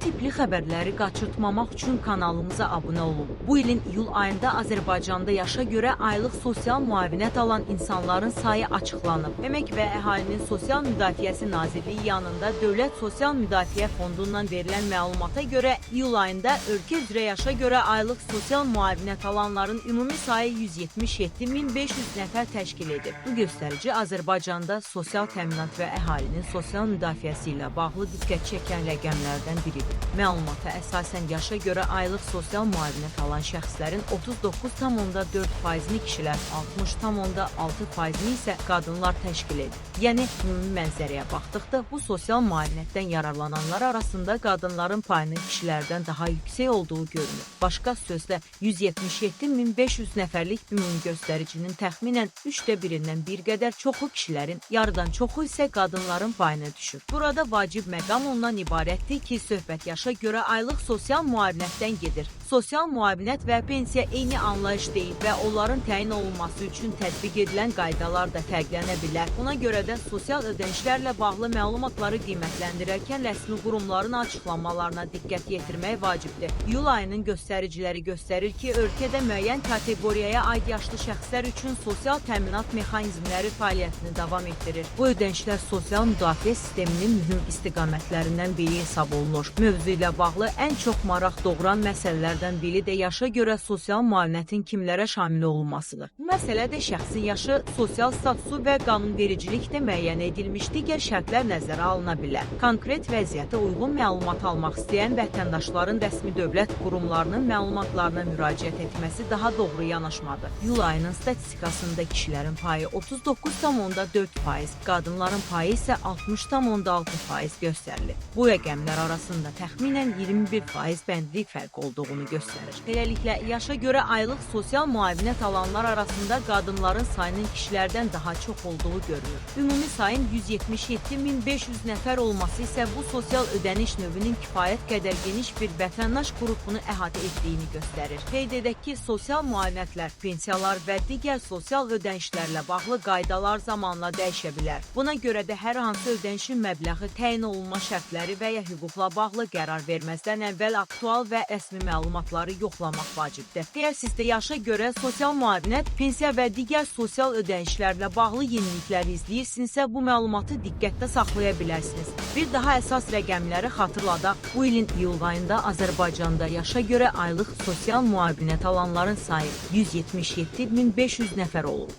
tipli xəbərləri qaçırtmamaq üçün kanalımıza abunə olun. Bu ilin iyul ayında Azərbaycanda yaşa görə aylıq sosial müavinət alan insanların sayı açıqlanıb. Əmək və Əhalinin Sosial Müdafiəsi Nazirliyi yanında Dövlət Sosial Müdafiə Fondundan verilən məlumata görə iyul ayında ölkə üzrə yaşa görə aylıq sosial müavinət alanların ümumi sayı 177.500 nəfər təşkil edib. Bu göstərici Azərbaycanda sosial təminat və əhalinin sosial müdafiəsi ilə bağlı diqqət çəkən rəqəmlərdən biridir. Məlumata əsasən yaşa görə aylıq sosial müavinət alan şəxslərin 39,4%-ni kişilər, 60,6%-ni isə qadınlar təşkil edir. Yəni, ümumi mənzərəyə baxdıqda bu sosial müavinətdən yararlananlar arasında qadınların payının kişilərdən daha yüksək olduğu görünür. Başqa sözlə, 177.500 nəfərlik ümumi göstəricinin təxminən 1/3-dən bir qədər çoxu kişilərin, yarıdan çoxu isə qadınların payına düşür. Burada vacib məqam ondan ibarətdir ki, söhbət yaşa görə aylıq sosial müavinətdən gedir. Sosial müavinət və pensiya eyni anlayış deyil və onların təyin olunması üçün tətbiq edilən qaydalar da fərqlənə bilər. Buna görə də sosial ödənişlərlə bağlı məlumatları qiymətləndirərkən rəsmi qurumların açıqlamalarına diqqət yetirmək vacibdir. İyul ayının göstəriciləri göstərir ki, ölkədə müəyyən kateqoriyaya aid yaşlı şəxslər üçün sosial təminat mexanizmləri fəaliyyətini davam etdirir. Bu ödənişlər sosial müdafiə sisteminin mühüm istiqamətlərindən biri hesab olunur. Mövzu ilə bağlı ən çox maraq doğuran məsələlərdən biri də yaşa görə sosial müavinətin kimlərə şamil olunmasıdır. Bu məsələ də şəxsin yaşı, sosial statusu və qanunvericilikdə müəyyən edilmiş digər şərtlər nəzərə alına bilər. Konkret vəziyyətə uyğun məlumat almaq istəyən vətəndaşların rəsmi dövlət qurumlarının məlumatlarına müraciət etməsi daha doğru yanaşmadır. İyul ayının statistikasında kişilərin payı 39,4%, qadınların payı isə 60,6% göstərilir. Bu rəqəmlər arasında təxminən 21% bəndlik fərq olduğunu göstərir. Beləliklə, yaşa görə aylıq sosial müavinət alanlar arasında qadınların sayının kişilərdən daha çox olduğu görünür. Ümumi sayın 177.500 nəfər olması isə bu sosial ödəniş növünün kifayət qədər geniş bir vətəndaş qrupunu əhatə etdiyini göstərir. Qeyd edək ki, sosial müavinətlər, pensiyalar və digər sosial ödənişlərlə bağlı qaydalar zamanla dəyişə bilər. Buna görə də hər hansı ödənişin məbləği, təyin olunma şərtləri və ya hüquqla bağlı qərar verməzdən əvvəl aktual və rəsmi məlumatları yoxlamaq vacibdir. Əgər sizdə yaşa görə sosial müavinət, pensiya və digər sosial ödənişlərlə bağlı yeniliklər izləyirsinizsə, bu məlumatı diqqətdə saxlaya bilərsiniz. Bir daha əsas rəqəmləri xatırladaq. Bu ilin iyul ayında Azərbaycanda yaşa görə aylıq sosial müavinət alanların sayı 177.500 nəfər olub.